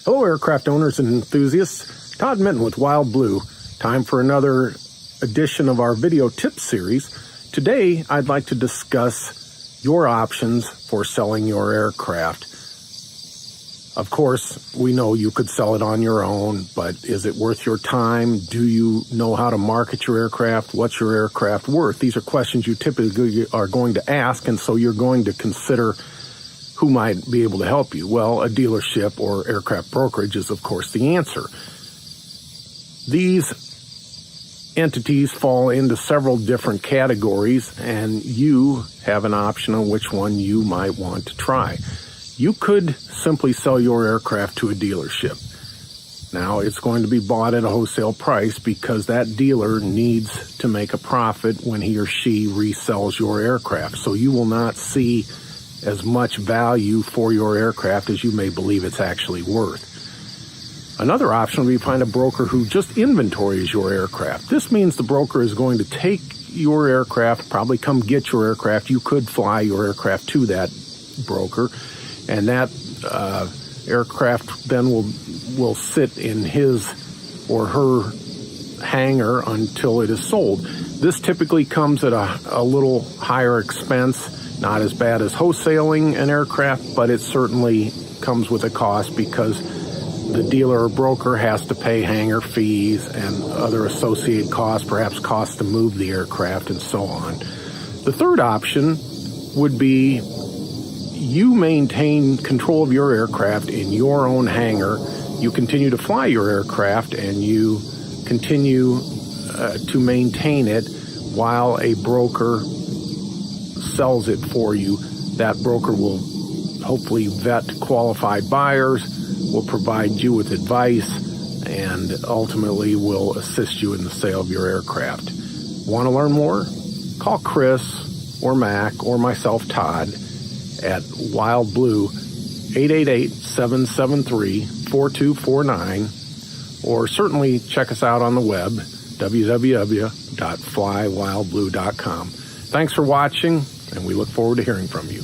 Hello, aircraft owners and enthusiasts. Todd Minton with Wild Blue. Time for another edition of our video tip series. Today, I'd like to discuss your options for selling your aircraft. Of course, we know you could sell it on your own, but is it worth your time? Do you know how to market your aircraft? What's your aircraft worth? These are questions you typically are going to ask, and so you're going to consider who might be able to help you. Well, a dealership or aircraft brokerage is, of course, the answer. These entities fall into several different categories, and you have an option on which one you might want to try. You could simply sell your aircraft to a dealership. Now, it's going to be bought at a wholesale price because that dealer needs to make a profit when he or she resells your aircraft. So you will not see as much value for your aircraft as you may believe it's actually worth. Another option would be to find a broker who just inventories your aircraft. This means the broker is going to take your aircraft, probably come get your aircraft. You could fly your aircraft to that broker, and that aircraft then will sit in his or her hangar until it is sold. This typically comes at a little higher expense. Not as bad as wholesaling an aircraft, but it certainly comes with a cost because the dealer or broker has to pay hangar fees and other associated costs, perhaps costs to move the aircraft and so on. The third option would be you maintain control of your aircraft in your own hangar. You continue to fly your aircraft and you continue to maintain it while a broker sells it for you. That broker will hopefully vet qualified buyers, will provide you with advice, and ultimately will assist you in the sale of your aircraft. Want to learn more? Call Chris or Mac or myself, Todd, at Wild Blue, 888-773-4249, or certainly check us out on the web, www.flywildblue.com. Thanks for watching, and we look forward to hearing from you.